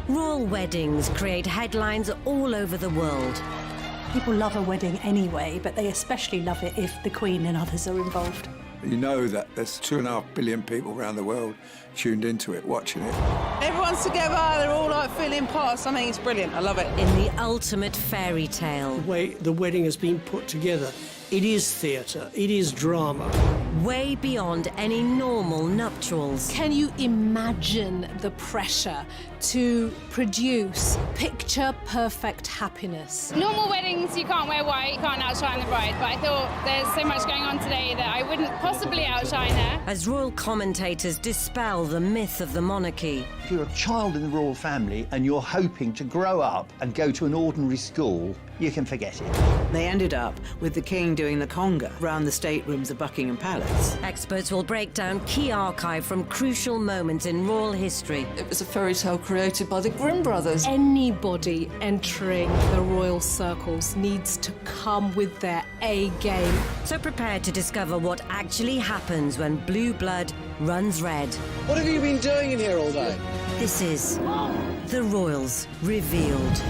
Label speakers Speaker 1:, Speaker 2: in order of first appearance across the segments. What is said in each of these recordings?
Speaker 1: Royal weddings create headlines all over the world.
Speaker 2: People love a wedding anyway, but they especially love it if the Queen and others are involved.
Speaker 3: You know that there's 2.5 billion people around the world tuned into it, watching it.
Speaker 4: Everyone's together, they're all like feeling part of something. It's brilliant, I love it.
Speaker 1: In the ultimate fairy tale.
Speaker 5: The way the wedding has been put together, it is theatre, it is drama.
Speaker 1: Way beyond any normal nuptials.
Speaker 6: Can you imagine the pressure to produce picture-perfect happiness?
Speaker 7: Normal weddings, you can't wear white, you can't outshine the bride, but I thought there's so much going on today that I wouldn't possibly outshine her.
Speaker 1: As royal commentators dispel the myth of the monarchy.
Speaker 8: If you're a child in the royal family and you're hoping to grow up and go to an ordinary school, you can forget it.
Speaker 4: They ended up with the King doing the conga round the staterooms of Buckingham Palace.
Speaker 1: Experts will break down key archive from crucial moments in royal history.
Speaker 9: It was a fairy tale created by the Grimm brothers.
Speaker 6: Anybody entering the royal circles needs to come with their A game.
Speaker 1: So prepare to discover what actually happens when blue blood runs red.
Speaker 10: What have you been doing in here all day?
Speaker 1: This is The Royals Revealed.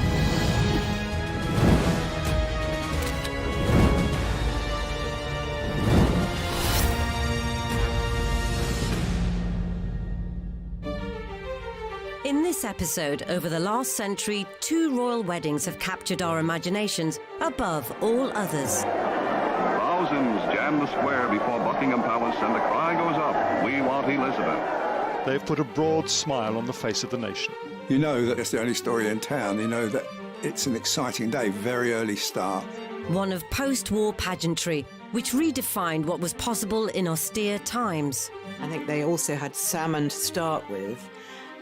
Speaker 1: In this episode, over the last century, 2 royal weddings have captured our imaginations above all others.
Speaker 11: Thousands jam the square before Buckingham Palace and the cry goes up, "We want Elizabeth."
Speaker 12: They've put a broad smile on the face of the nation.
Speaker 3: You know that it's the only story in town. You know that it's an exciting day, very early start.
Speaker 1: One of post-war pageantry, which redefined what was possible in austere times.
Speaker 4: I think they also had salmon to start with,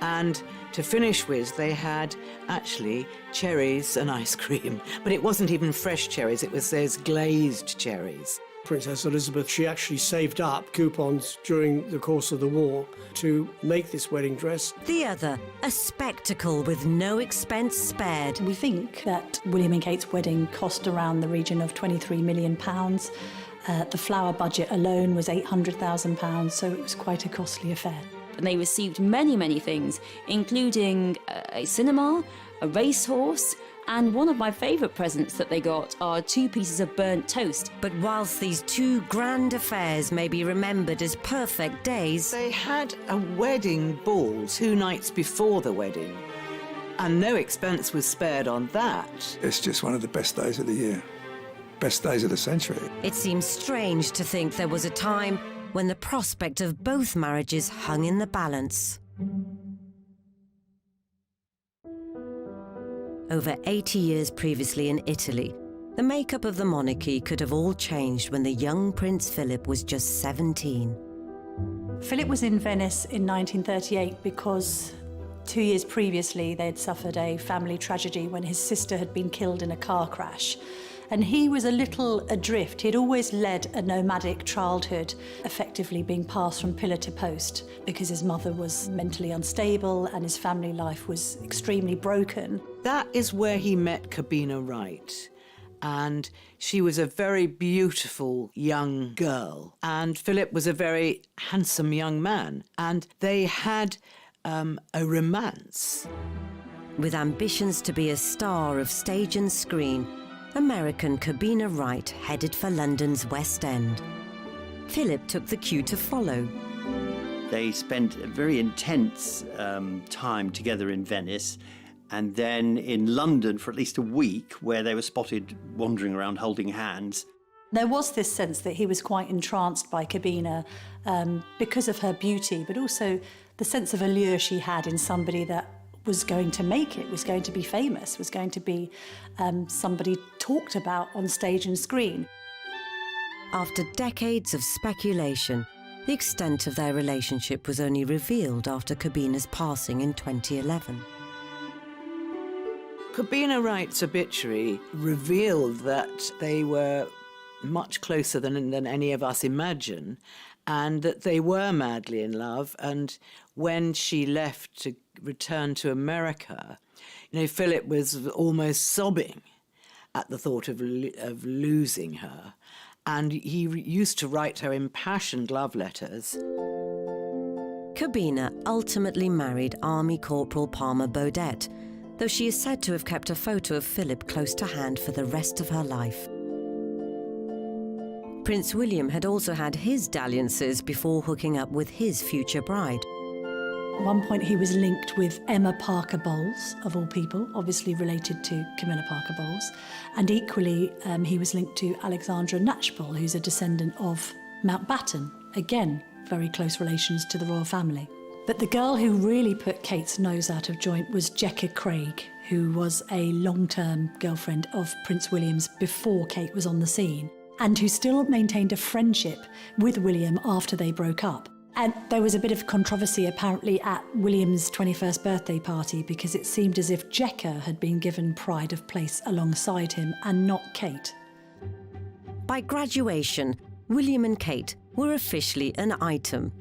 Speaker 4: and to finish with, they had actually cherries and ice cream. But it wasn't even fresh cherries, it was those glazed cherries.
Speaker 5: Princess Elizabeth, she actually saved up coupons during the course of the war to make this wedding dress.
Speaker 1: The other, a spectacle with no expense spared.
Speaker 2: We think that William and Kate's wedding cost around the region of £23 million. The flower budget alone was £800,000, so it was quite a costly affair.
Speaker 13: And they received many, many things, including a cinema, a racehorse, and one of my favourite presents that they got are 2 pieces of burnt toast.
Speaker 1: But whilst these 2 grand affairs may be remembered as perfect days,
Speaker 4: they had a wedding ball 2 nights before the wedding, and no expense was spared on that.
Speaker 3: It's just one of the best days of the year, best days of the century.
Speaker 1: It seems strange to think there was a time when the prospect of both marriages hung in the balance. Over 80 years previously in Italy, the makeup of the monarchy could have all changed when the young Prince Philip was just 17.
Speaker 2: Philip was in Venice in 1938 because 2 years previously they'd suffered a family tragedy when his sister had been killed in a car crash. And he was a little adrift. He'd always led a nomadic childhood, effectively being passed from pillar to post because his mother was mentally unstable and his family life was extremely broken.
Speaker 4: That is where he met Cabina Wright. And she was a very beautiful young girl. And Philip was a very handsome young man. And they had a romance.
Speaker 1: With ambitions to be a star of stage and screen, American Cabina Wright headed for London's West End. Philip took the cue to follow.
Speaker 8: They spent a very intense time together in Venice, and then in London for at least a week, where they were spotted wandering around holding hands.
Speaker 2: There was this sense that he was quite entranced by Cabina because of her beauty, but also the sense of allure she had in somebody that was going to make it, was going to be famous, was going to be somebody talked about on stage and screen.
Speaker 1: After decades of speculation, the extent of their relationship was only revealed after Cabina's passing in 2011.
Speaker 4: Cabina Wright's obituary revealed that they were much closer than any of us imagine, and that they were madly in love. And when she left to return to America, you know, Philip was almost sobbing at the thought of losing her. And he used to write her impassioned love letters.
Speaker 1: Cabina ultimately married Army Corporal Palmer Baudet, though she is said to have kept a photo of Philip close to hand for the rest of her life. Prince William had also had his dalliances before hooking up with his future bride.
Speaker 2: At one point he was linked with Emma Parker Bowles, of all people, obviously related to Camilla Parker Bowles, and equally he was linked to Alexandra Knatchbull, who's a descendant of Mountbatten, again very close relations to the royal family. But the girl who really put Kate's nose out of joint was Jecka Craig, who was a long-term girlfriend of Prince William's before Kate was on the scene, and who still maintained a friendship with William after they broke up. And there was a bit of controversy apparently at William's 21st birthday party because it seemed as if Jecka had been given pride of place alongside him and not Kate.
Speaker 1: By graduation, William and Kate were officially an item.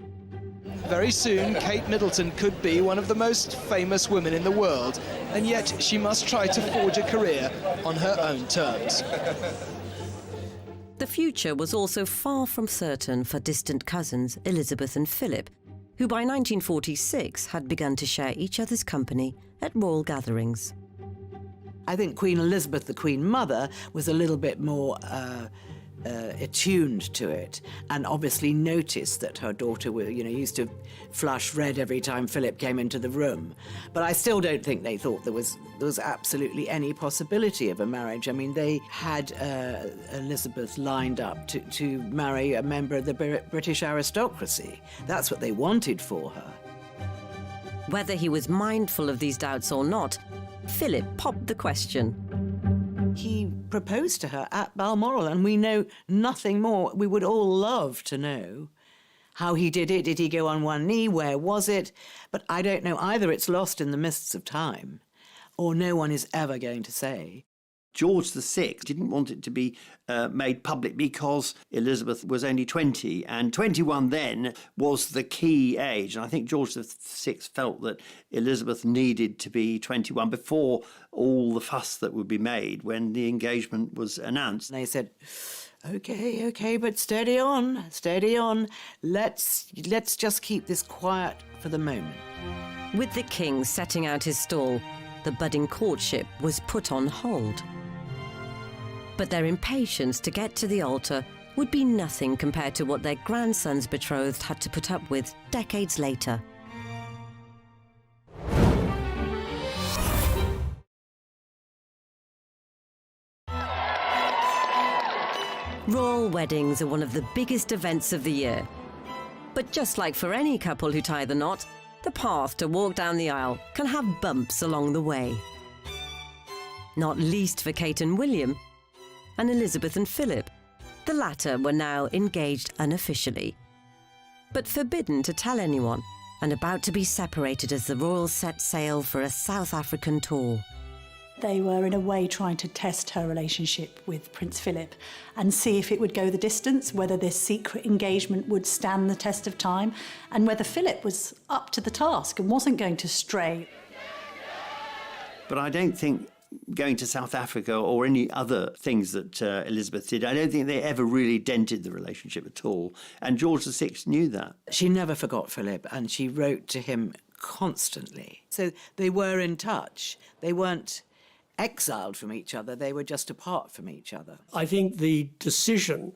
Speaker 10: Very soon, Kate Middleton could be one of the most famous women in the world, and yet she must try to forge a career on her own terms.
Speaker 1: The future was also far from certain for distant cousins Elizabeth and Philip, who by 1946 had begun to share each other's company at royal gatherings.
Speaker 4: I think Queen Elizabeth, the Queen Mother, was a little bit more attuned to it, and obviously noticed that her daughter, used to flush red every time Philip came into the room. But I still don't think they thought there was absolutely any possibility of a marriage. I mean, they had Elizabeth lined up to marry a member of the British aristocracy. That's what they wanted for her.
Speaker 1: Whether he was mindful of these doubts or not, Philip popped the question.
Speaker 4: He proposed to her at Balmoral, and we know nothing more. We would all love to know how he did it. Did he go on one knee? Where was it? But I don't know. Either it's lost in the mists of time, or no one is ever going to say.
Speaker 8: George VI didn't want it to be made public because Elizabeth was only 20, and 21 then was the key age. And I think George VI felt that Elizabeth needed to be 21 before all the fuss that would be made when the engagement was announced.
Speaker 4: And they said, okay, but steady on. Let's just keep this quiet for the moment.
Speaker 1: With the king setting out his stall, the budding courtship was put on hold. But their impatience to get to the altar would be nothing compared to what their grandson's betrothed had to put up with decades later. Royal weddings are one of the biggest events of the year. But just like for any couple who tie the knot, the path to walk down the aisle can have bumps along the way. Not least for Kate and William, and Elizabeth and Philip. The latter were now engaged unofficially, but forbidden to tell anyone, and about to be separated as the royals set sail for a South African tour.
Speaker 2: They were in a way trying to test her relationship with Prince Philip and see if it would go the distance, whether this secret engagement would stand the test of time, and whether Philip was up to the task and wasn't going to stray.
Speaker 8: But I don't think going to South Africa or any other things that Elizabeth did, I don't think they ever really dented the relationship at all. And George VI knew that.
Speaker 4: She never forgot Philip, and she wrote to him constantly. So they were in touch. They weren't exiled from each other. They were just apart from each other.
Speaker 5: I think the decision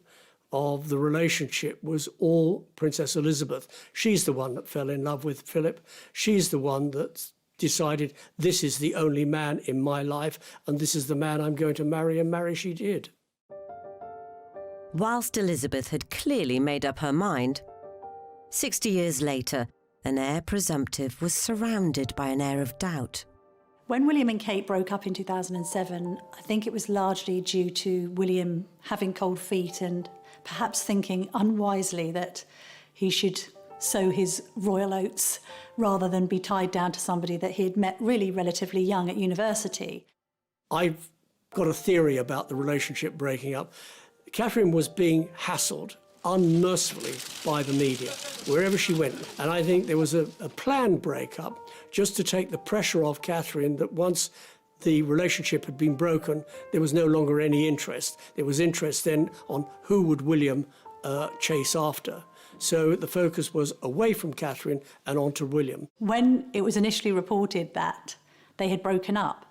Speaker 5: of the relationship was all Princess Elizabeth. She's the one that fell in love with Philip. She's the one that decided, this is the only man in my life, and this is the man I'm going to marry, and marry she did.
Speaker 1: Whilst Elizabeth had clearly made up her mind, 60 years later, an heir presumptive was surrounded by an air of doubt.
Speaker 2: When William and Kate broke up in 2007, I think it was largely due to William having cold feet and perhaps thinking unwisely that he should sow his royal oats rather than be tied down to somebody that he had met really relatively young at university.
Speaker 5: I've got a theory about the relationship breaking up. Catherine was being hassled unmercifully by the media, wherever she went. And I think there was a planned breakup just to take the pressure off Catherine that once the relationship had been broken, there was no longer any interest. There was interest then on who would William chase after. So the focus was away from Catherine and onto William.
Speaker 2: When it was initially reported that they had broken up,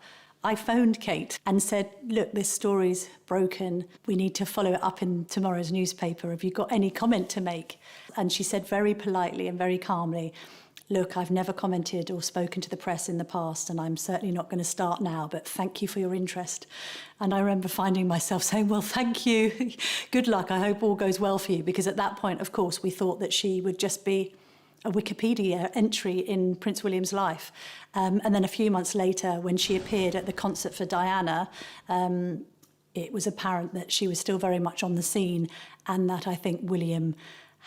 Speaker 2: I phoned Kate and said, look, this story's broken. We need to follow it up in tomorrow's newspaper. Have you got any comment to make? And she said very politely and very calmly, look, I've never commented or spoken to the press in the past, and I'm certainly not going to start now, but thank you for your interest. And I remember finding myself saying, well, thank you. Good luck. I hope all goes well for you. Because at that point, of course, we thought that she would just be a Wikipedia entry in Prince William's life. And then a few months later, when she appeared at the concert for Diana, it was apparent that she was still very much on the scene, and that I think William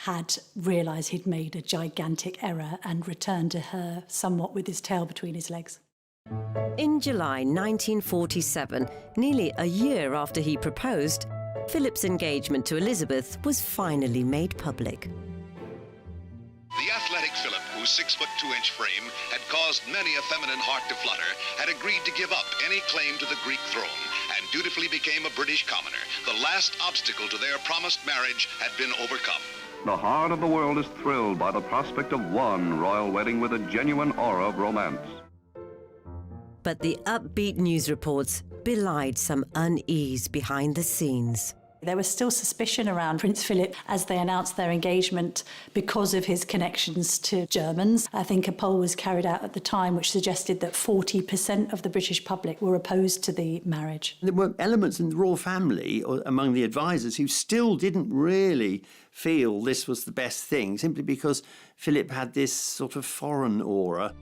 Speaker 2: had realised he'd made a gigantic error and returned to her somewhat with his tail between his legs.
Speaker 1: In July 1947, nearly a year after he proposed, Philip's engagement to Elizabeth was finally made public.
Speaker 14: The athletic Philip, whose 6'2" frame had caused many a feminine heart to flutter, had agreed to give up any claim to the Greek throne and dutifully became a British commoner. The last obstacle to their promised marriage had been overcome.
Speaker 11: The heart of the world is thrilled by the prospect of one royal wedding with a genuine aura of romance.
Speaker 1: But the upbeat news reports belied some unease behind the scenes.
Speaker 2: There was still suspicion around Prince Philip as they announced their engagement because of his connections to Germans. I think a poll was carried out at the time which suggested that 40% of the British public were opposed to the marriage.
Speaker 8: There were elements in the royal family, or among the advisors, who still didn't really feel this was the best thing, simply because Philip had this sort of foreign aura.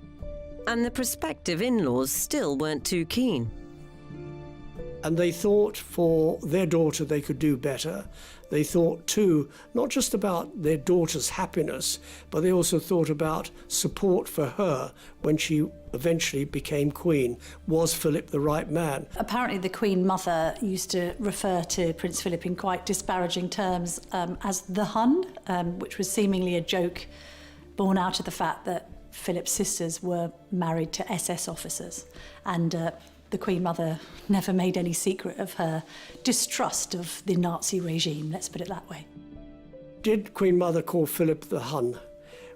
Speaker 1: And the prospective in-laws still weren't too keen.
Speaker 5: And they thought for their daughter they could do better. They thought too, not just about their daughter's happiness, but they also thought about support for her when she eventually became queen. Was Philip the right man?
Speaker 2: Apparently the Queen Mother used to refer to Prince Philip in quite disparaging terms as the Hun, which was seemingly a joke born out of the fact that Philip's sisters were married to SS officers. And the Queen Mother never made any secret of her distrust of the Nazi regime, let's put it that way.
Speaker 5: Did Queen Mother call Philip the Hun?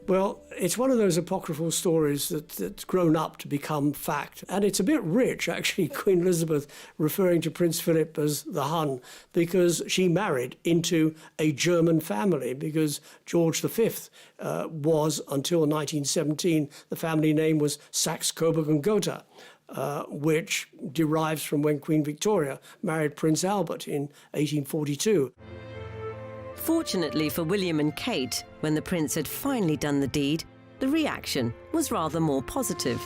Speaker 5: Well, it's one of those apocryphal stories that's grown up to become fact. And it's a bit rich, actually, Queen Elizabeth referring to Prince Philip as the Hun, because she married into a German family, because George V was, until 1917, the family name was Saxe-Coburg and Gotha. Which derives from when Queen Victoria married Prince Albert in 1842.
Speaker 1: Fortunately for William and Kate, when the prince had finally done the deed, the reaction was rather more positive.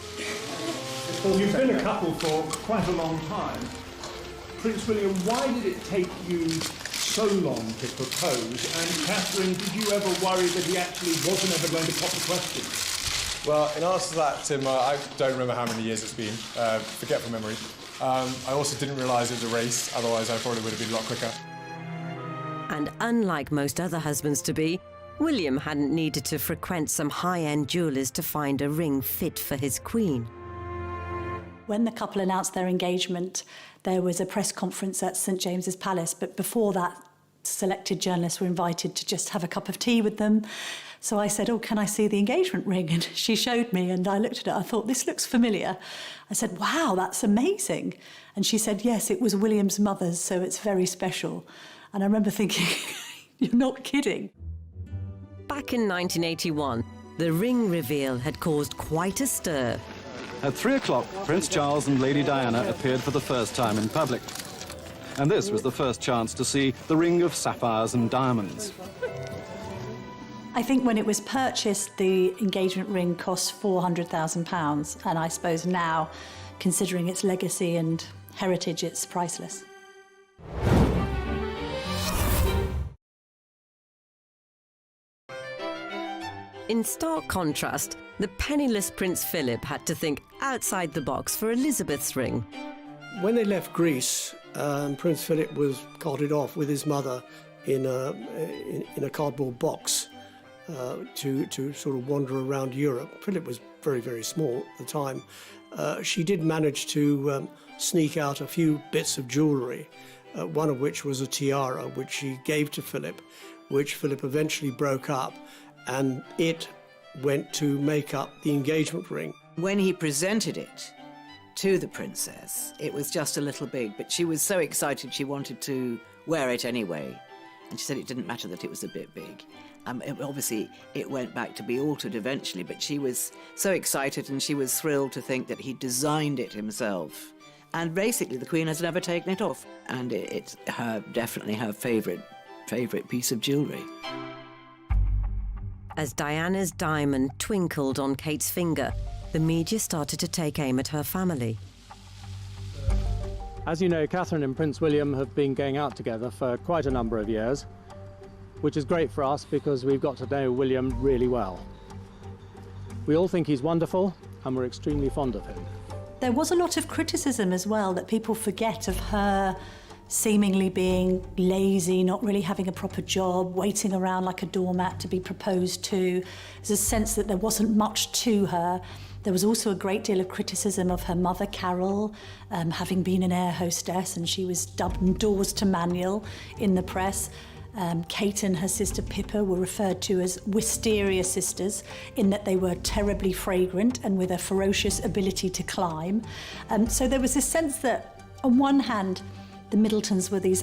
Speaker 15: Well, you've been a couple for quite a long time. Prince William, why did it take you so long to propose? And Catherine, did you ever worry that he actually wasn't ever going to pop the question?
Speaker 16: Well, in answer to that, Tim, I don't remember how many years it's been. Forget from memory. I also didn't realise it was a race, otherwise I probably would have been a lot quicker.
Speaker 1: And unlike most other husbands-to-be, William hadn't needed to frequent some high-end jewellers to find a ring fit for his queen.
Speaker 2: When the couple announced their engagement, there was a press conference at St James's Palace, but before that, selected journalists were invited to just have a cup of tea with them. So I said, oh, can I see the engagement ring? And she showed me, and I looked at it. I thought, this looks familiar. I said, wow, that's amazing. And she said, yes, it was William's mother's, so it's very special. And I remember thinking, you're not kidding.
Speaker 1: Back in 1981, the ring reveal had caused quite a stir.
Speaker 17: At 3 o'clock, Prince Charles and Lady Diana appeared for the first time in public. And this was the first chance to see the ring of sapphires and diamonds.
Speaker 2: I think when it was purchased, the engagement ring cost £400,000, and I suppose now, considering its legacy and heritage, it's priceless.
Speaker 1: In stark contrast, the penniless Prince Philip had to think outside the box for Elizabeth's ring.
Speaker 5: When they left Greece, Prince Philip was carted off with his mother in a cardboard box. To sort of wander around Europe. Philip was very, very small at the time. She did manage to sneak out a few bits of jewellery, one of which was a tiara, which she gave to Philip, which Philip eventually broke up, and it went to make up the engagement ring.
Speaker 4: When he presented it to the princess, it was just a little big, but she was so excited she wanted to wear it anyway. And she said it didn't matter that it was a bit big. Obviously, it went back to be altered eventually, but she was so excited and she was thrilled to think that he designed it himself. And basically, the Queen has never taken it off. And it's definitely her favourite piece of jewellery.
Speaker 1: As Diana's diamond twinkled on Kate's finger, the media started to take aim at her family.
Speaker 18: As you know, Catherine and Prince William have been going out together for quite a number of years, which is great for us because we've got to know William really well. We all think he's wonderful and we're extremely fond of him.
Speaker 2: There was a lot of criticism as well that people forget of her seemingly being lazy, not really having a proper job, waiting around like a doormat to be proposed to. There's a sense that there wasn't much to her. There was also a great deal of criticism of her mother, Carol, having been an air hostess, and she was dubbed Doors to Manual in the press. Kate and her sister Pippa were referred to as wisteria sisters in that they were terribly fragrant and with a ferocious ability to climb. So there was this sense that, on one hand, the Middletons were these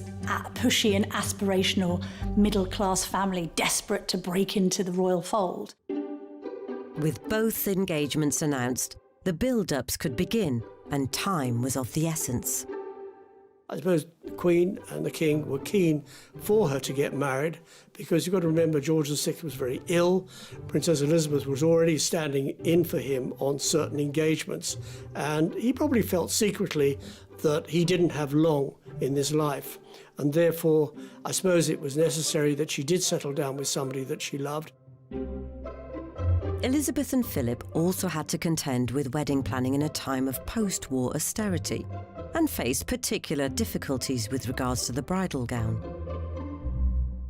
Speaker 2: pushy and aspirational middle-class family desperate to break into the royal fold.
Speaker 1: With both engagements announced, the build-ups could begin and time was of the essence.
Speaker 5: I suppose the Queen and the King were keen for her to get married because you've got to remember George VI was very ill. Princess Elizabeth was already standing in for him on certain engagements, and he probably felt secretly that he didn't have long in this life. And therefore, I suppose it was necessary that she did settle down with somebody that she loved.
Speaker 1: Elizabeth and Philip also had to contend with wedding planning in a time of post-war austerity and faced particular difficulties with regards to the bridal gown.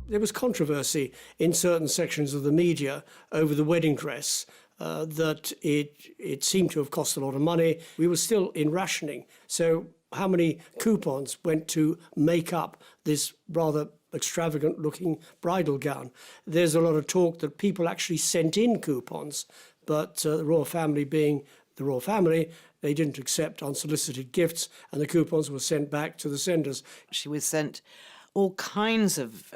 Speaker 5: There was controversy in certain sections of the media over the wedding dress, that it seemed to have cost a lot of money. We were still in rationing, so how many coupons went to make up this rather extravagant-looking bridal gown? There's a lot of talk that people actually sent in coupons, but the royal family being the royal family, they didn't accept unsolicited gifts, and the coupons were sent back to the senders.
Speaker 4: She was sent all kinds of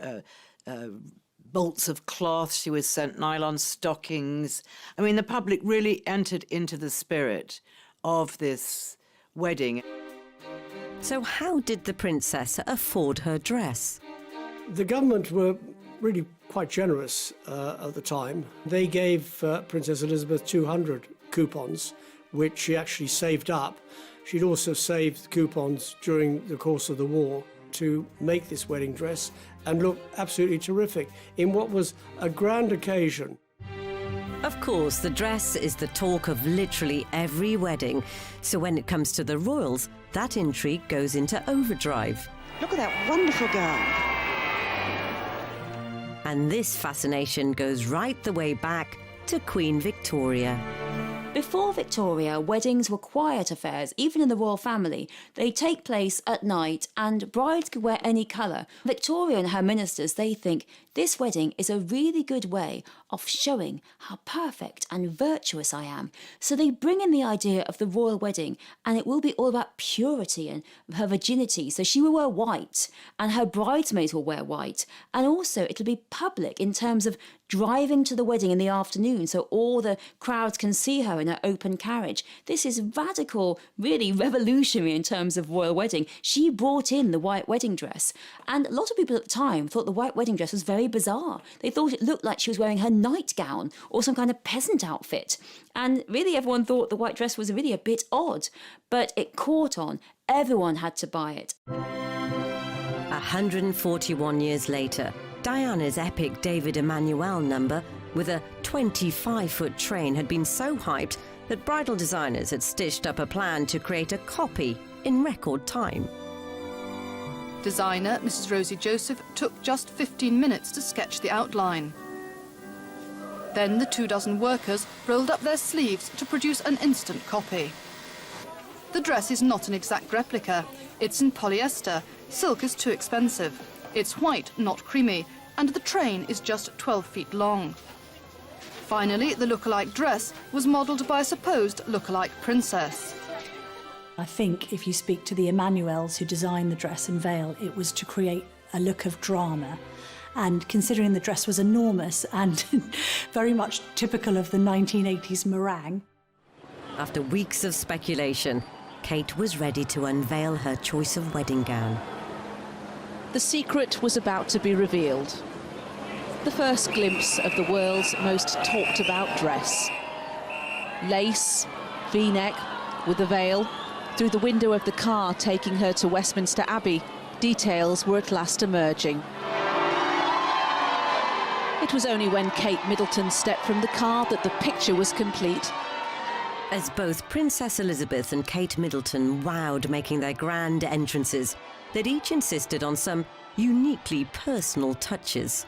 Speaker 4: bolts of cloth. She was sent nylon stockings. I mean, the public really entered into the spirit of this wedding.
Speaker 1: So how did the princess afford her dress?
Speaker 5: The government were really quite generous at the time. They gave Princess Elizabeth 200 coupons, which she actually saved up. She'd also saved coupons during the course of the war to make this wedding dress and look absolutely terrific in what was a grand occasion.
Speaker 1: Of course, the dress is the talk of literally every wedding. So when it comes to the royals, that intrigue goes into overdrive.
Speaker 19: Look at that wonderful gown.
Speaker 1: And this fascination goes right the way back to Queen Victoria.
Speaker 13: Before Victoria, weddings were quiet affairs, even in the royal family. They take place at night and brides could wear any colour. Victoria and her ministers, they think this wedding is a really good way of showing how perfect and virtuous I am. So they bring in the idea of the royal wedding, and it will be all about purity and her virginity. So she will wear white and her bridesmaids will wear white. And also it'll be public in terms of driving to the wedding in the afternoon so all the crowds can see her in her open carriage. This is radical, really revolutionary in terms of royal wedding. She brought in the white wedding dress, and a lot of people at the time thought the white wedding dress was very bizarre. They thought it looked like she was wearing her nightgown or some kind of peasant outfit, and really everyone thought the white dress was really a bit odd, but it caught on. Everyone had to buy it.
Speaker 1: 141 years later, Diana's epic David Emmanuel number with a 25-foot train had been so hyped that bridal designers had stitched up a plan to create a copy in record time.
Speaker 20: Designer Mrs. Rosie Joseph took just 15 minutes to sketch the outline. Then the 24 workers rolled up their sleeves to produce an instant copy. The dress is not an exact replica. It's in polyester. Silk is too expensive. It's white, not creamy. and the train is just 12 feet long. Finally, the look-alike dress was modelled by a supposed look-alike princess.
Speaker 2: I think if you speak to the Emmanuels who designed the dress and veil, it was to create a look of drama. And considering the dress was enormous and very much typical of the 1980s meringue.
Speaker 1: After weeks of speculation, Kate was ready to unveil her choice of wedding gown.
Speaker 21: The secret was about to be revealed. The first glimpse of the world's most talked about dress. Lace, V-neck, with a veil. Through the window of the car taking her to Westminster Abbey, details were at last emerging. It was only when Kate Middleton stepped from the car that the picture was complete.
Speaker 1: As both Princess Elizabeth and Kate Middleton wowed making their grand entrances, they'd each insisted on some uniquely personal touches.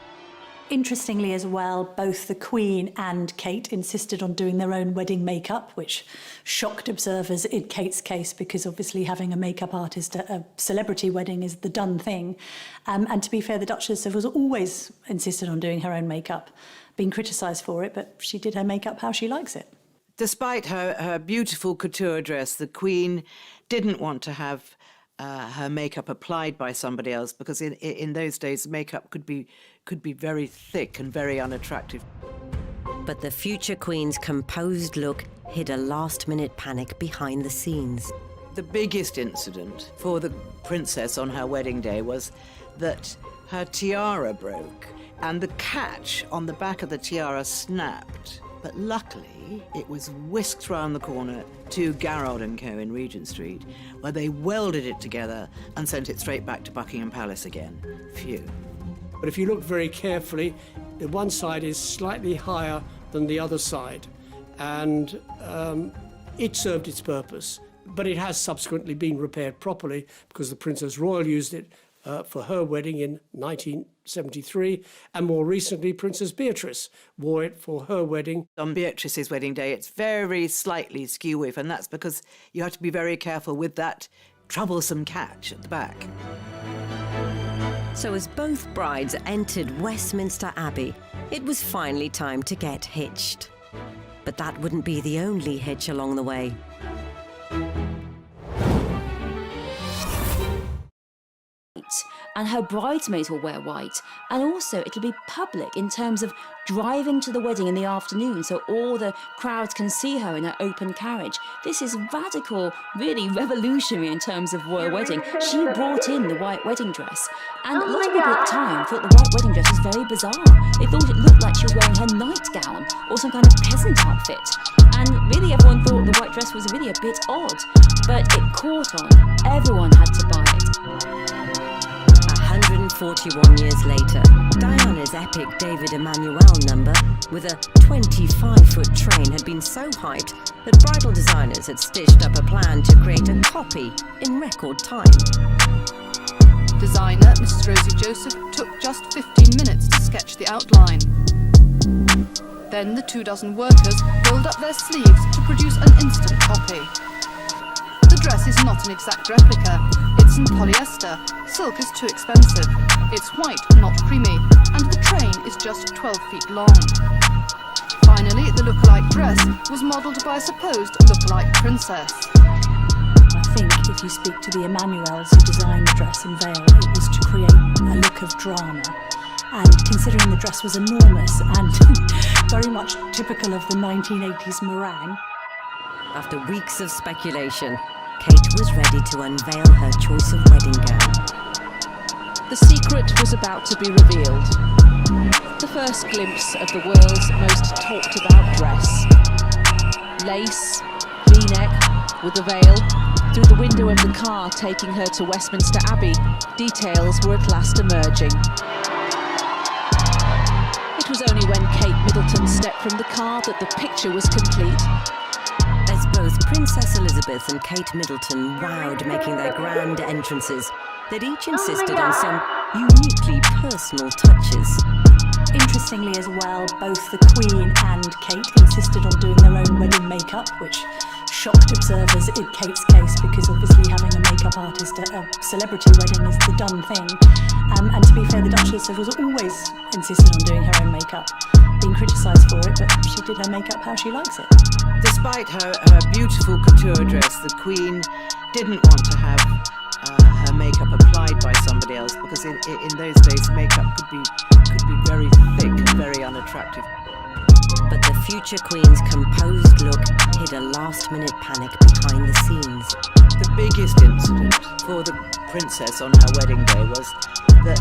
Speaker 2: Interestingly as well, both the Queen and Kate insisted on doing their own wedding makeup, which shocked observers in Kate's case because obviously having a makeup artist at a celebrity wedding is the done thing. And to be fair, the Duchess has always insisted on doing her own makeup, been criticised for it, but she did her makeup how she likes it.
Speaker 4: Despite her beautiful couture dress, the Queen didn't want to have her makeup applied by somebody else because in those days makeup could be very thick and very unattractive.
Speaker 1: But the future Queen's composed look hid a last-minute panic behind the scenes.
Speaker 4: The biggest incident for the princess on her wedding day was that her tiara broke and the catch on the back of the tiara snapped. But luckily, it was whisked round the corner to Garrard & Co. in Regent Street, where they welded it together and sent it straight back to Buckingham Palace again. Phew.
Speaker 5: But if you look very carefully, the one side is slightly higher than the other side, and it served its purpose. But it has subsequently been repaired properly because the Princess Royal used it for her wedding in 1973, and more recently Princess Beatrice wore it for her wedding.
Speaker 4: On Beatrice's wedding day, it's very slightly skew-whiff, and that's because you have to be very careful with that troublesome catch at the back.
Speaker 1: So as both brides entered Westminster Abbey, it was finally time to get hitched. But that wouldn't be the only hitch along the way.
Speaker 13: And her bridesmaids will wear white, and also it'll be public in terms of driving to the wedding in the afternoon so all the crowds can see her in her open carriage. This is radical, really revolutionary in terms of royal wedding. She brought in the white wedding dress, and a lot of people at the time thought the white wedding dress was very bizarre. They thought it looked like she was wearing her nightgown or some kind of peasant outfit, and really everyone thought the white dress was really a bit odd, but it caught on. Everyone had to buy it.
Speaker 1: 141 years later, Diana's epic David Emmanuel number with a 25-foot train had been so hyped that bridal designers had stitched up a plan to create a copy in record time.
Speaker 20: Designer Mrs. Rosie Joseph took just 15 minutes to sketch the outline. Then the 24 workers rolled up their sleeves to produce an instant copy. The dress is not an exact replica. It's in polyester. Silk is too expensive. It's white, not creamy, and the train is just 12 feet long. Finally, the look-alike dress was modelled by a supposed look-alike princess.
Speaker 2: I think if you speak to the Emmanuels who designed the dress and veil, it was to create a look of drama. And considering the dress was enormous and very much typical of the 1980s meringue.
Speaker 1: After weeks of speculation, Kate was ready to unveil her choice of wedding gown.
Speaker 21: The secret was about to be revealed. The first glimpse of the world's most talked about dress. Lace, V-neck, with a veil. Through the window of the car taking her to Westminster Abbey, details were at last emerging. It was only when Kate Middleton stepped from the car that the picture was complete.
Speaker 1: As both Princess Elizabeth and Kate Middleton wowed making their grand entrances, they'd each insisted on some uniquely personal touches.
Speaker 2: Interestingly as well, both the Queen and Kate insisted on doing their own wedding makeup, which shocked observers in Kate's case because obviously having a makeup makeup artist at a celebrity wedding is the done thing. And to be fair, the Duchess was always insisted on doing her own makeup, being criticised for it, but she did her makeup how she likes it.
Speaker 4: Despite her beautiful couture dress, the Queen didn't want to have her makeup applied by somebody else, because in those days makeup could be very thick and very unattractive.
Speaker 1: But the future Queen's composed look hid a last-minute panic behind the scenes.
Speaker 4: The biggest incident for the princess on her wedding day was that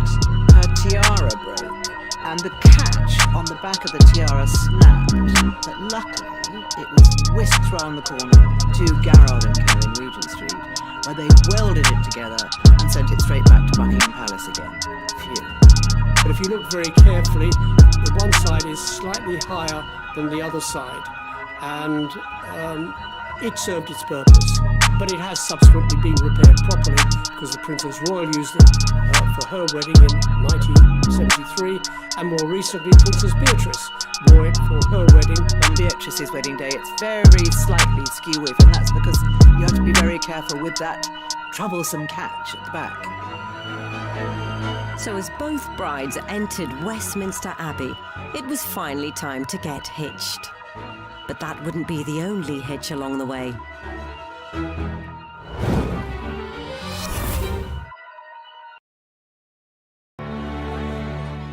Speaker 4: her tiara broke, and the catch on the back of the tiara snapped, but luckily it was whisked round the corner to Garrard & Co in Regent Street, where they welded it together and sent it straight back to Buckingham Palace again. Phew.
Speaker 5: But if you look very carefully, the one side is slightly higher than the other side, and it served its purpose. But it has subsequently been repaired properly, because the Princess Royal used it for her wedding in 1973, and more recently Princess Beatrice wore it for her wedding.
Speaker 4: On Beatrice's wedding day, it's very slightly skew-wave, and that's because you have to be very careful with that troublesome catch at the back.
Speaker 1: So as both brides entered Westminster Abbey, it was finally time to get hitched. But that wouldn't be the only hitch along the way.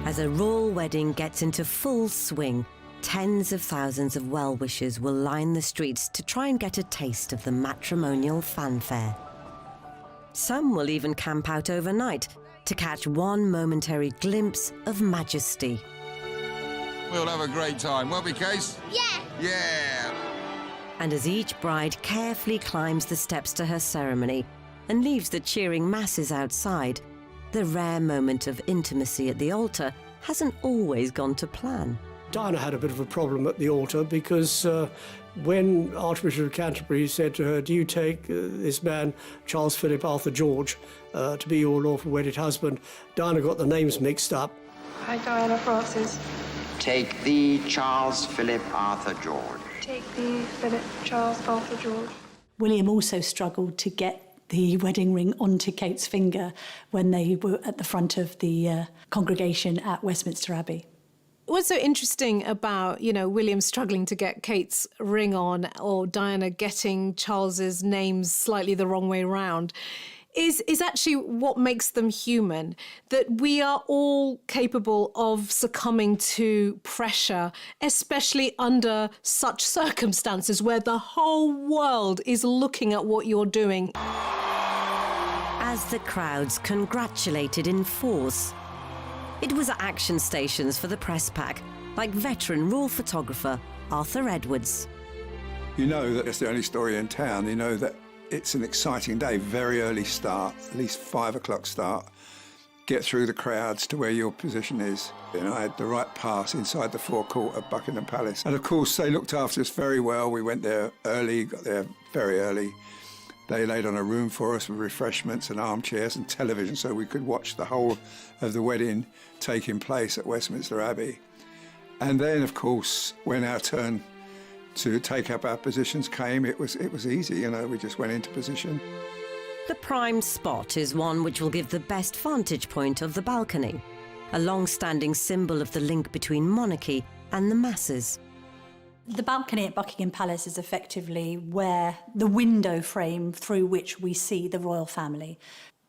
Speaker 1: As a royal wedding gets into full swing, tens of thousands of well-wishers will line the streets to try and get a taste of the matrimonial fanfare. Some will even camp out overnight to catch one momentary glimpse of majesty.
Speaker 7: We'll have a great time, won't we, Case?
Speaker 22: Yeah!
Speaker 7: Yeah!
Speaker 1: And as each bride carefully climbs the steps to her ceremony and leaves the cheering masses outside, the rare moment of intimacy at the altar hasn't always gone to plan.
Speaker 5: Diana had a bit of a problem at the altar, because when Archbishop of Canterbury said to her, "Do you take this man, Charles Philip Arthur George, to be your lawful wedded husband?" Diana got the names mixed up.
Speaker 23: I, Diana Francis.
Speaker 24: Take thee, Charles Philip Arthur George.
Speaker 23: Take thee, Philip Charles Arthur George.
Speaker 2: William also struggled to get the wedding ring onto Kate's finger when they were at the front of the congregation at Westminster Abbey.
Speaker 6: What's so interesting about, William struggling to get Kate's ring on, or Diana getting Charles's names slightly the wrong way round, is actually what makes them human, that we are all capable of succumbing to pressure, especially under such circumstances where the whole world is looking at what you're doing.
Speaker 1: As the crowds congratulated in force, it was action stations for the press pack, like veteran royal photographer Arthur Edwards.
Speaker 3: You know that it's the only story in town. You know that it's an exciting day, very early start, at least 5 o'clock start. Get through the crowds to where your position is. I had the right pass inside the forecourt of Buckingham Palace. And of course, they looked after us very well. We went there early, got there very early. They laid on a room for us with refreshments and armchairs and television, so we could watch the whole of the wedding taking place at Westminster Abbey. And then, of course, when our turn to take up our positions came, it was easy, we just went into position.
Speaker 1: The prime spot is one which will give the best vantage point of the balcony, a long-standing symbol of the link between monarchy and the masses.
Speaker 2: The balcony at Buckingham Palace is effectively where the window frame through which we see the royal family.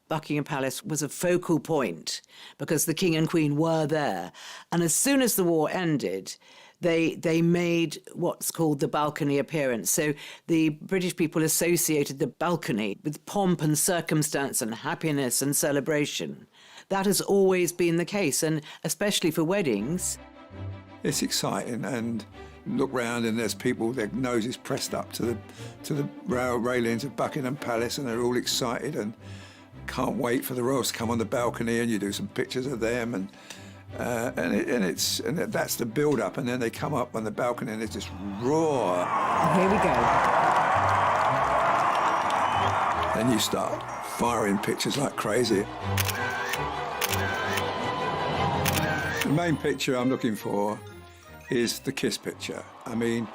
Speaker 4: Buckingham Palace was a focal point because the King and Queen were there. And as soon as the war ended, they made what's called the balcony appearance. So the British people associated the balcony with pomp and circumstance and happiness and celebration. That has always been the case, and especially for weddings.
Speaker 3: It's exciting, and look round and there's people, their noses pressed up to the railings of Buckingham Palace, and they're all excited and can't wait for the royals to come on the balcony, and you do some pictures of them, and that's the build-up, and then they come up on the balcony and they just roar.
Speaker 4: Here we go.
Speaker 3: Then you start firing pictures like crazy. The main picture I'm looking for is the kiss picture. I mean,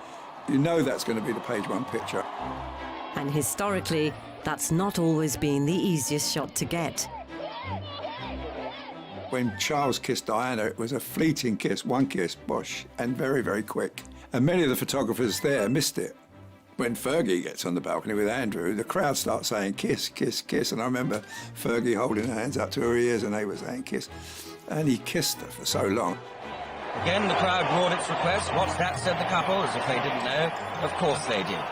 Speaker 3: that's going to be the page 1 picture.
Speaker 1: And historically, that's not always been the easiest shot to get.
Speaker 3: When Charles kissed Diana, it was a fleeting kiss, one kiss, bosh, and very, very quick. And many of the photographers there missed it. When Fergie gets on the balcony with Andrew, the crowd starts saying, kiss, kiss, kiss. And I remember Fergie holding her hands up to her ears and they were saying kiss. And he kissed her for so long.
Speaker 9: Again, the crowd roared its request. What's that, said the couple, as if they didn't know. Of course they did.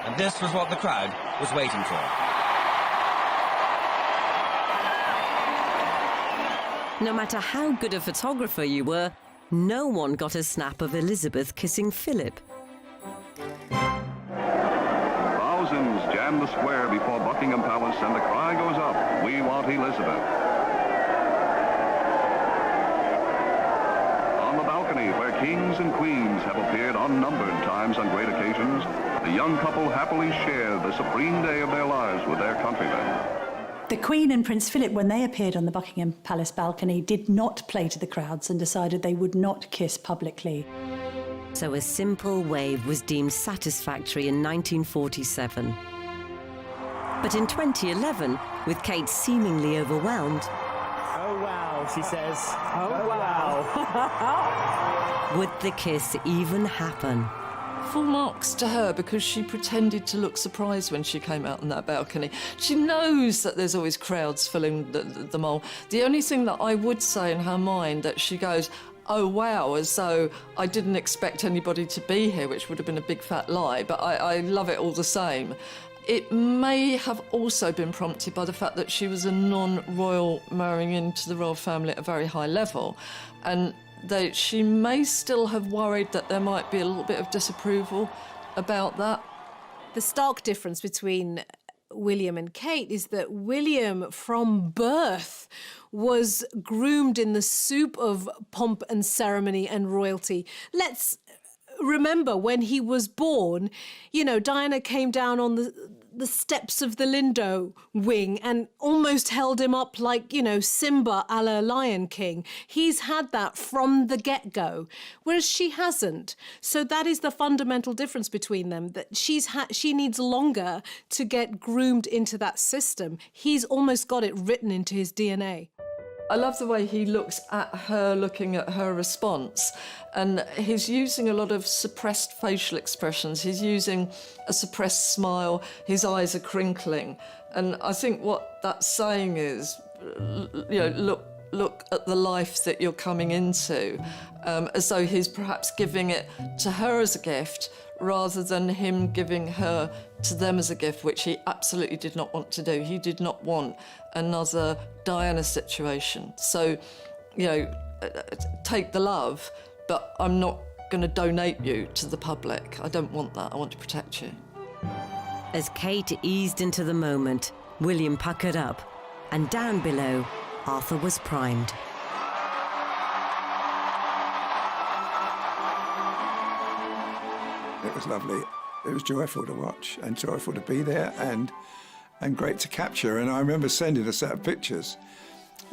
Speaker 9: And this was what the crowd was waiting for.
Speaker 1: No matter how good a photographer you were, no one got a snap of Elizabeth kissing Philip.
Speaker 11: Thousands jam the square before Buckingham Palace and the cry goes up, "We want Elizabeth." On the balcony, where kings and queens have appeared unnumbered times on great occasions, the young couple happily share the supreme day of their lives with their countrymen.
Speaker 2: The Queen and Prince Philip, when they appeared on the Buckingham Palace balcony, did not play to the crowds and decided they would not kiss publicly.
Speaker 1: So a simple wave was deemed satisfactory in 1947. But in 2011, with Kate seemingly overwhelmed...
Speaker 10: Oh, wow, she says. Oh, wow.
Speaker 1: Would the kiss even happen?
Speaker 12: Full marks to her because she pretended to look surprised when she came out on that balcony. She knows that there's always crowds filling the mole. The only thing that I would say in her mind that she goes, oh wow, as though I didn't expect anybody to be here, which would have been a big fat lie, but I love it all the same. It may have also been prompted by the fact that she was a non-royal marrying into the royal family at a very high level, and she may still have worried that there might be a little bit of disapproval about that.
Speaker 6: The stark difference between William and Kate is that William, from birth, was groomed in the soup of pomp and ceremony and royalty. Let's remember when he was born, you know, Diana came down on the steps of the Lindo wing and almost held him up like, you know, Simba a la Lion King. He's had that from the get-go, whereas she hasn't. So that is the fundamental difference between them, that she needs longer to get groomed into that system. He's almost got it written into his DNA.
Speaker 12: I love the way he looks at her, looking at her response. And he's using a lot of suppressed facial expressions. He's using a suppressed smile. His eyes are crinkling. And I think what that's saying is, you know, look at the life that you're coming into, as though he's perhaps giving it to her as a gift rather than him giving her to them as a gift, which he absolutely did not want to do. He did not want another Diana situation. So, you know, take the love, but I'm not going to donate you to the public. I don't want that. I want to protect you.
Speaker 1: As Kate eased into the moment, William puckered up, and down below, Arthur was primed.
Speaker 3: It was lovely. It was joyful to watch and joyful to be there and great to capture. And I remember sending a set of pictures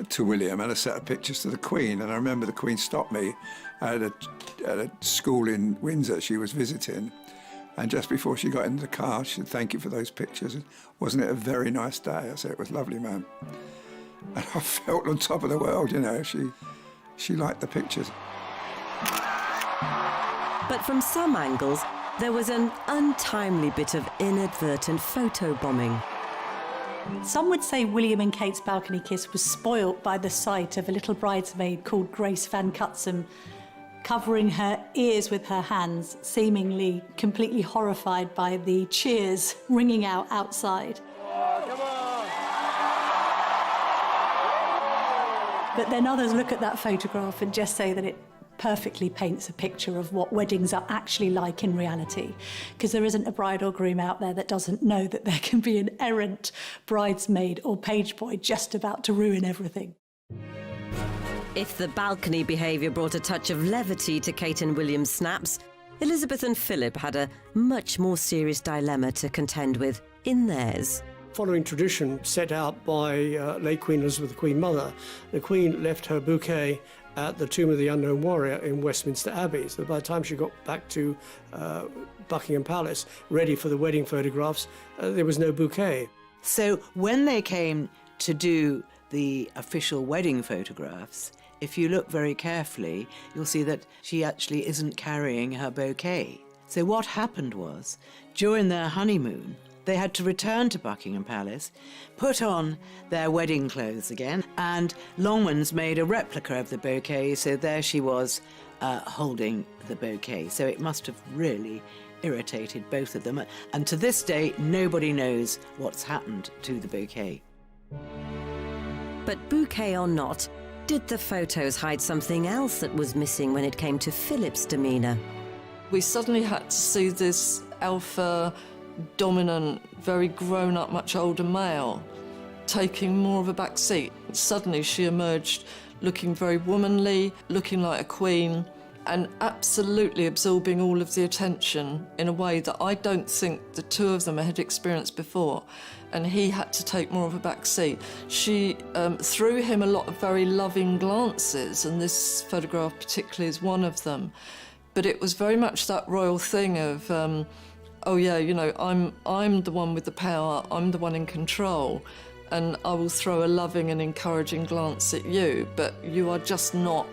Speaker 3: to William and a set of pictures to the Queen. And I remember the Queen stopped me at a school in Windsor she was visiting. And just before she got into the car, she said, "Thank you for those pictures. Wasn't it a very nice day?" I said, "It was lovely, ma'am." And I felt on top of the world, you know. She liked the pictures.
Speaker 1: But from some angles, there was an untimely bit of inadvertent photo bombing.
Speaker 2: Some would say William and Kate's balcony kiss was spoilt by the sight of a little bridesmaid called Grace Van Cutsum covering her ears with her hands, seemingly completely horrified by the cheers ringing out outside. But then others look at that photograph and just say that it perfectly paints a picture of what weddings are actually like in reality, because there isn't a bride or groom out there that doesn't know that there can be an errant bridesmaid or page boy just about to ruin everything.
Speaker 1: If the balcony behaviour brought a touch of levity to Kate and William's snaps, Elizabeth and Philip had a much more serious dilemma to contend with in theirs.
Speaker 5: Following tradition set out by late Queen Elizabeth, the Queen Mother, the Queen left her bouquet at the Tomb of the Unknown Warrior in Westminster Abbey. So by the time she got back to Buckingham Palace, ready for the wedding photographs, there was no bouquet.
Speaker 4: So when they came to do the official wedding photographs, if you look very carefully, you'll see that she actually isn't carrying her bouquet. So what happened was, during their honeymoon, they had to return to Buckingham Palace, put on their wedding clothes again, and Longmans made a replica of the bouquet, so there she was holding the bouquet. So it must have really irritated both of them. And to this day, nobody knows what's happened to the bouquet.
Speaker 1: But bouquet or not, did the photos hide something else that was missing when it came to Philip's demeanour?
Speaker 12: We suddenly had to see this alpha, dominant, very grown-up, much older male taking more of a back seat. Suddenly she emerged looking very womanly, looking like a queen, and absolutely absorbing all of the attention in a way that I don't think the two of them had experienced before. And he had to take more of a back seat. She threw him a lot of very loving glances, and this photograph particularly is one of them. But it was very much that royal thing of, oh yeah, you know, I'm the one with the power, I'm the one in control, and I will throw a loving and encouraging glance at you, but you are just not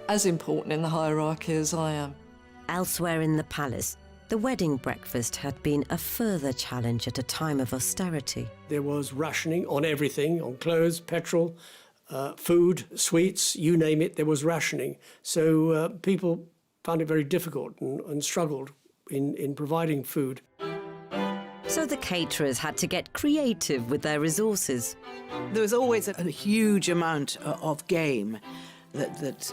Speaker 12: as important in the hierarchy as I am.
Speaker 1: Elsewhere in the palace, the wedding breakfast had been a further challenge at a time of austerity.
Speaker 5: There was rationing on everything, on clothes, petrol, food, sweets, you name it, there was rationing. So people found it very difficult and struggled in providing food.
Speaker 1: So the caterers had to get creative with their resources.
Speaker 4: There was always a huge amount of game that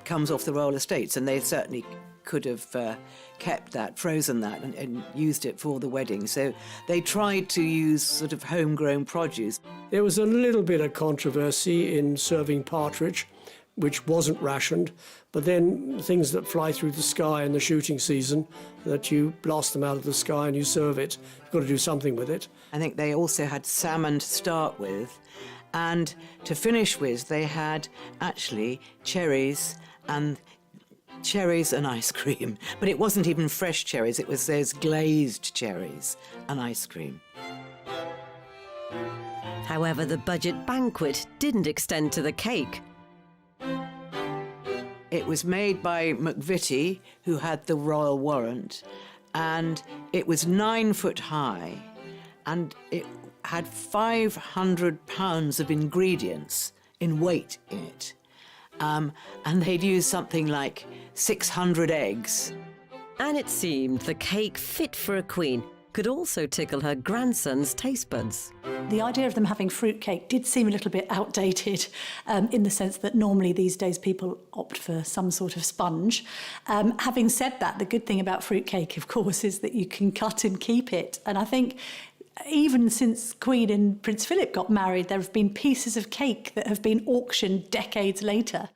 Speaker 4: comes off the royal estates, and they certainly could have kept that, frozen that, and used it for the wedding. So they tried to use sort of homegrown produce.
Speaker 5: There was a little bit of controversy in serving partridge, which wasn't rationed, but then things that fly through the sky in the shooting season, that you blast them out of the sky and you serve it. You've got to do something with it.
Speaker 4: I think they also had salmon to start with, and to finish with, they had actually cherries and ice cream. But it wasn't even fresh cherries, it was those glazed cherries and ice cream.
Speaker 1: However, the budget banquet didn't extend to the cake.
Speaker 4: It was made by McVitie, who had the royal warrant, and it was 9 foot high, and it had 500 pounds of ingredients in weight in it. And they'd use something like 600 eggs.
Speaker 1: And it seemed the cake fit for a queen could also tickle her grandson's taste buds.
Speaker 2: The idea of them having fruitcake did seem a little bit outdated in the sense that normally these days people opt for some sort of sponge. Having said that, the good thing about fruitcake, of course, is that you can cut and keep it. And I think even since Queen and Prince Philip got married, there have been pieces of cake that have been auctioned decades later.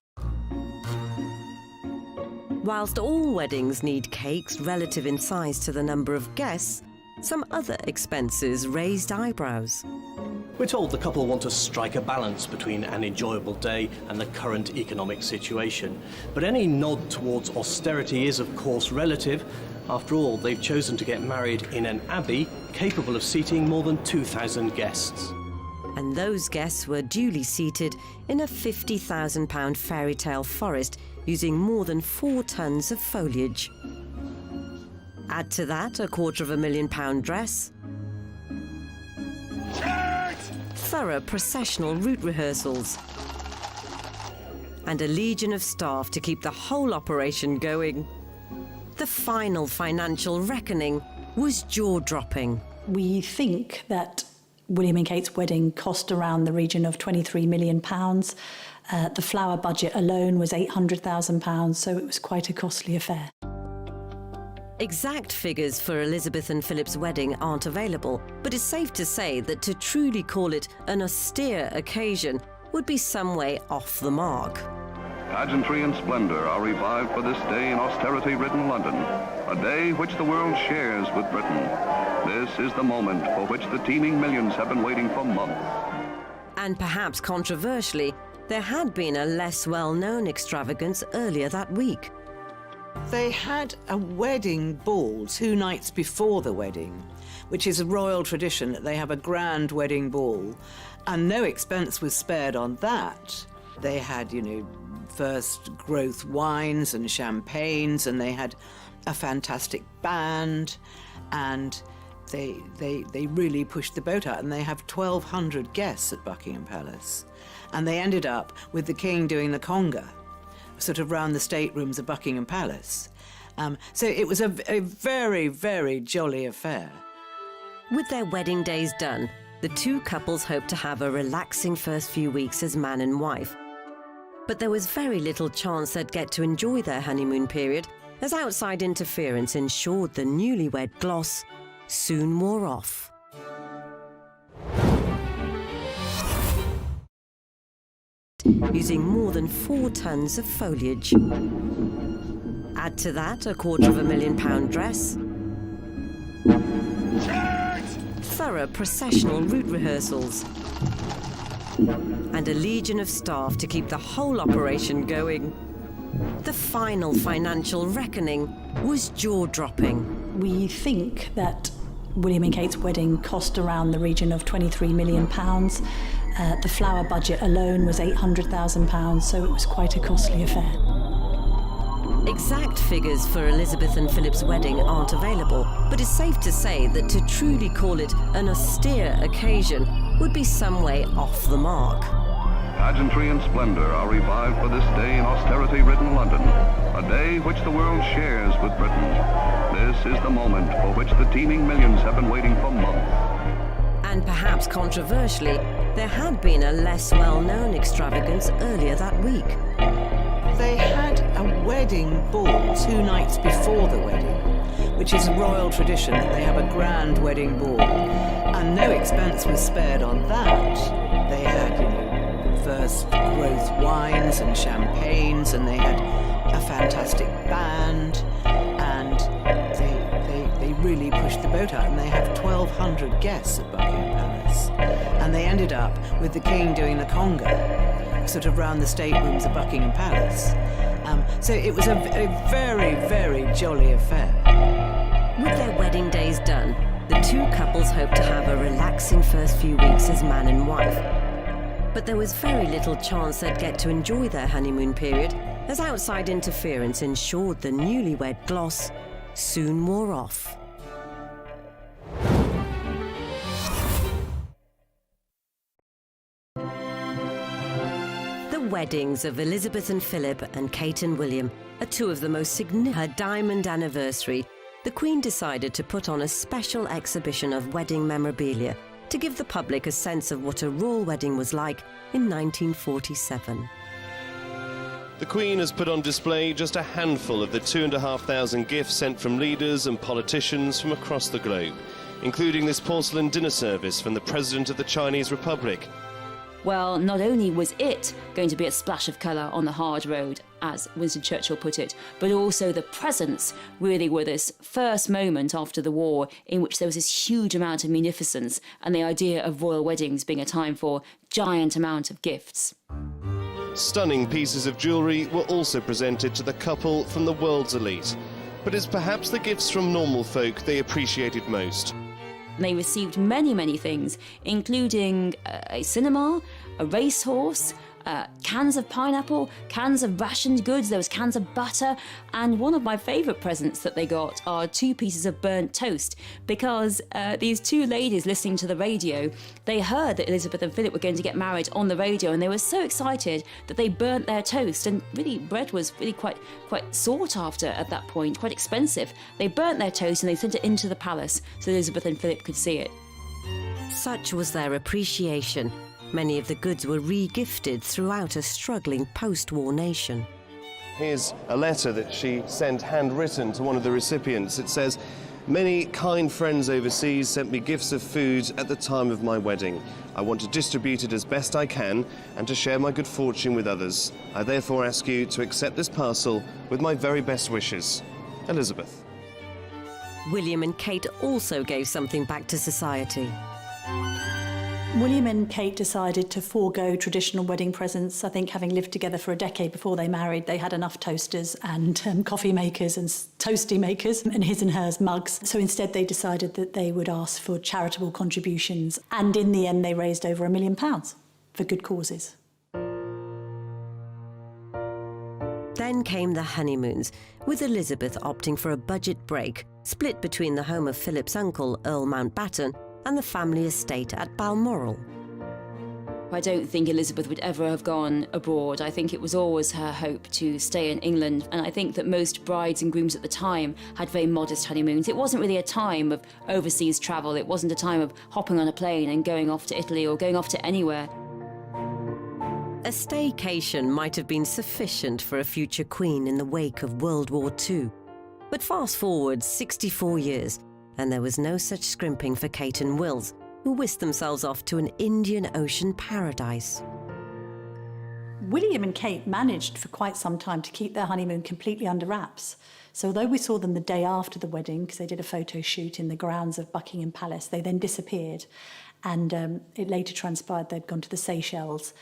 Speaker 1: Whilst all weddings need cakes relative in size to the number of guests, some other expenses raised eyebrows.
Speaker 8: We're told the couple want to strike a balance between an enjoyable day and the current economic situation. But any nod towards austerity is, of course, relative. After all, they've chosen to get married in an abbey capable of seating more than 2,000 guests.
Speaker 1: And those guests were duly seated in a £50,000 fairy tale forest using more than 4 tons of foliage. Add to that a £250,000 dress, thorough processional route rehearsals, and a legion of staff to keep the whole operation going. The final financial reckoning was jaw-dropping.
Speaker 2: We think that William and Kate's wedding cost around the region of £23 million. The flower budget alone was £800,000, so it was quite a costly affair.
Speaker 1: Exact figures for Elizabeth and Philip's wedding aren't available, but it's safe to say that to truly call it an austere occasion would be some way off the mark.
Speaker 11: Pageantry and splendor are revived for this day in austerity-ridden London, a day which the world shares with Britain. This is the moment for which the teeming millions have been waiting for months.
Speaker 1: And perhaps controversially, there had been a less well-known extravagance earlier that week.
Speaker 4: They had a wedding ball 2 nights before the wedding, which is a royal tradition that they have a grand wedding ball, and no expense was spared on that. They had, first growth wines and champagnes, and they had a fantastic band, and they really pushed the boat out, and they have 1,200 guests at Buckingham Palace. And they ended up with the king doing the conga, sort of round the staterooms of Buckingham Palace. So it was a very, very jolly affair.
Speaker 1: With their wedding days done, the two couples hoped to have a relaxing first few weeks as man and wife. But there was very little chance they'd get to enjoy their honeymoon period, as outside interference ensured the newlywed gloss soon wore off. Using more than 4 tons of foliage. Add to that a £250,000 dress, thorough processional route rehearsals, and a legion of staff to keep the whole operation going. The final financial reckoning was jaw-dropping.
Speaker 2: We think that William and Kate's wedding cost around the region of £23 million. The flower budget alone was £800,000, so it was quite a costly affair.
Speaker 1: Exact figures for Elizabeth and Philip's wedding aren't available, but it's safe to say that to truly call it an austere occasion would be some way off the mark.
Speaker 11: Pageantry and splendor are revived for this day in austerity-ridden London, a day which the world shares with Britain. This is the moment for which the teeming millions have been waiting for months.
Speaker 1: And perhaps controversially, there had been a less well-known extravagance earlier that week.
Speaker 4: They had a wedding ball 2 nights before the wedding, which is a royal tradition that they have a grand wedding ball, and no expense was spared on that. They had, first growth wines and champagnes, and they had a fantastic band, and they really pushed the boat out, and they have 1,200 guests at Buckingham Palace. And they ended up with the king doing the conga, sort of round the staterooms of Buckingham Palace. So it was a very, very jolly affair.
Speaker 1: With their wedding days done, the two couples hoped to have a relaxing first few weeks as man and wife. But there was very little chance they'd get to enjoy their honeymoon period, as outside interference ensured the newlywed gloss soon wore off. The weddings of Elizabeth and Philip and Kate and William are two of the most significant. Her diamond anniversary, the Queen decided to put on a special exhibition of wedding memorabilia to give the public a sense of what a royal wedding was like in 1947.
Speaker 14: The Queen has put on display just a handful of the 2,500 gifts sent from leaders and politicians from across the globe, including this porcelain dinner service from the President of the Chinese Republic.
Speaker 13: Well, not only was it going to be a splash of colour on the hard road, as Winston Churchill put it, but also the presents really were this first moment after the war in which there was this huge amount of munificence and the idea of royal weddings being a time for giant amount of gifts.
Speaker 14: Stunning pieces of jewellery were also presented to the couple from the world's elite, but it's perhaps the gifts from normal folk they appreciated most.
Speaker 13: They received many, many things, including a cinema, a racehorse, cans of pineapple, cans of rationed goods, there was cans of butter, and one of my favourite presents that they got are 2 pieces of burnt toast, because these 2 ladies listening to the radio, they heard that Elizabeth and Philip were going to get married on the radio, and they were so excited that they burnt their toast, and really bread was really quite sought after at that point, quite expensive. They burnt their toast and they sent it into the palace so Elizabeth and Philip could see it.
Speaker 1: Such was their appreciation. Many of the goods were re-gifted throughout a struggling post-war nation.
Speaker 14: Here's a letter that she sent handwritten to one of the recipients. It says, "Many kind friends overseas sent me gifts of food at the time of my wedding. I want to distribute it as best I can and to share my good fortune with others. I therefore ask you to accept this parcel with my very best wishes. Elizabeth."
Speaker 1: William and Kate also gave something back to society.
Speaker 2: William and Kate decided to forego traditional wedding presents. I think having lived together for a decade before they married, they had enough toasters and coffee makers and toasty makers and his and hers mugs. So instead they decided that they would ask for charitable contributions. And in the end, they raised over £1 million for good causes.
Speaker 1: Then came the honeymoons, with Elizabeth opting for a budget break, split between the home of Philip's uncle, Earl Mountbatten, and the family estate at Balmoral.
Speaker 13: I don't think Elizabeth would ever have gone abroad. I think it was always her hope to stay in England, and I think that most brides and grooms at the time had very modest honeymoons. It wasn't really a time of overseas travel. It wasn't a time of hopping on a plane and going off to Italy or going off to anywhere.
Speaker 1: A staycation might have been sufficient for a future queen in the wake of World War II. But fast forward 64 years, and there was no such scrimping for Kate and Wills, who whisked themselves off to an Indian Ocean paradise.
Speaker 2: William and Kate managed for quite some time to keep their honeymoon completely under wraps. So although we saw them the day after the wedding, because they did a photo shoot in the grounds of Buckingham Palace, they then disappeared. And it later transpired they'd gone to the Seychelles,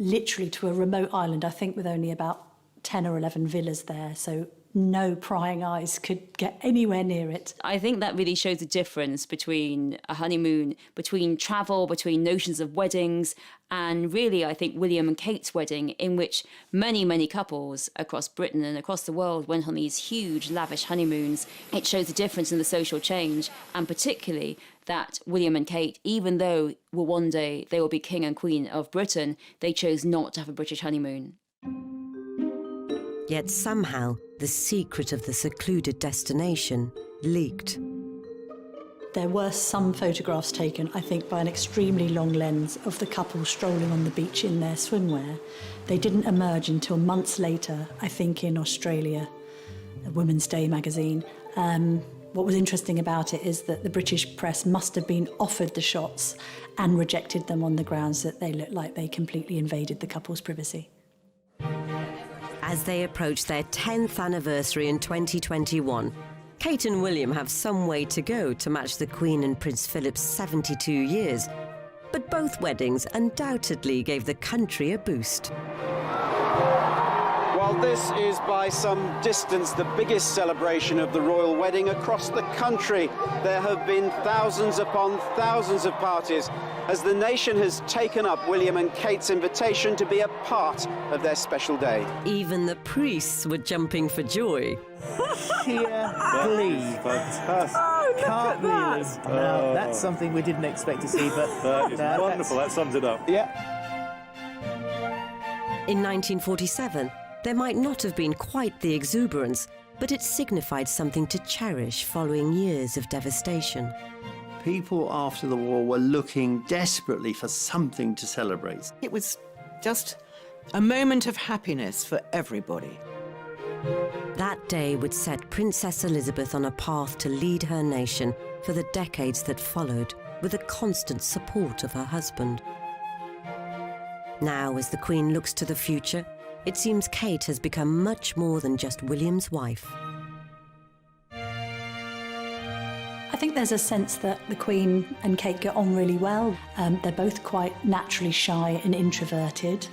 Speaker 2: literally to a remote island, I think with only about 10 or 11 villas there. So no prying eyes could get anywhere near it.
Speaker 13: I think that really shows the difference between a honeymoon, between travel, between notions of weddings, and really I think William and Kate's wedding, in which many, many couples across Britain and across the world went on these huge, lavish honeymoons. It shows the difference in the social change, and particularly that William and Kate, even though one day they will be king and queen of Britain, they chose not to have a British honeymoon.
Speaker 1: Yet somehow, the secret of the secluded destination leaked.
Speaker 2: There were some photographs taken, I think, by an extremely long lens of the couple strolling on the beach in their swimwear. They didn't emerge until months later, I think in Australia, a Women's Day magazine. What was interesting about it is that the British press must have been offered the shots and rejected them on the grounds that they looked like they completely invaded the couple's privacy.
Speaker 1: As they approach their 10th anniversary in 2021, Kate and William have some way to go to match the Queen and Prince Philip's 72 years. But both weddings undoubtedly gave the country a boost.
Speaker 15: While this is by some distance the biggest celebration of the royal wedding across the country, there have been thousands upon thousands of parties as the nation has taken up William and Kate's invitation to be a part of their special day.
Speaker 1: Even the priests were jumping for joy.
Speaker 10: Sheer glee.
Speaker 16: Fantastic.
Speaker 10: Oh, can't believe it. Now, that's something we didn't expect to see, but
Speaker 16: that is wonderful. That sums it up.
Speaker 10: Yeah.
Speaker 1: In 1947, there might not have been quite the exuberance, but it signified something to cherish following years of devastation.
Speaker 17: People after the war were looking desperately for something to celebrate.
Speaker 4: It was just a moment of happiness for everybody.
Speaker 1: That day would set Princess Elizabeth on a path to lead her nation for the decades that followed, with the constant support of her husband. Now, as the Queen looks to the future, it seems Kate has become much more than just William's wife.
Speaker 2: I think there's a sense that the Queen and Kate get on really well. They're both quite naturally shy and introverted.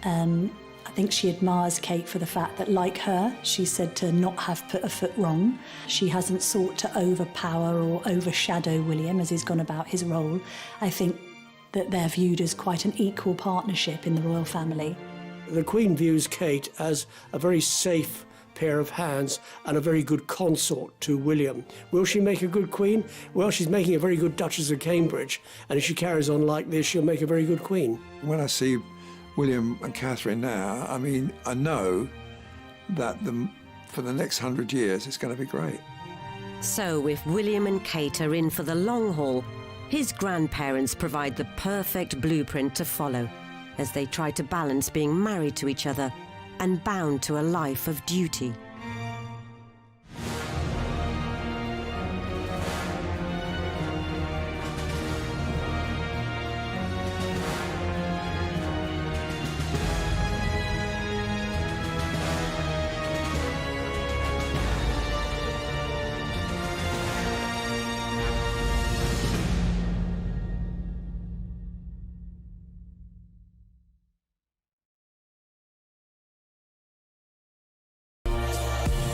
Speaker 2: I think she admires Kate for the fact that, like her, she's said to not have put a foot wrong. She hasn't sought to overpower or overshadow William as he's gone about his role. I think that they're viewed as quite an equal partnership in the royal family.
Speaker 5: The Queen views Kate as a very safe pair of hands and a very good consort to William. Will she make a good Queen? Well, she's making a very good Duchess of Cambridge, and if she carries on like this, she'll make a very good Queen.
Speaker 3: When I see William and Catherine now, I mean, I know that for the next 100 years, it's going to be great.
Speaker 1: So if William and Kate are in for the long haul, his grandparents provide the perfect blueprint to follow as they try to balance being married to each other and bound to a life of duty.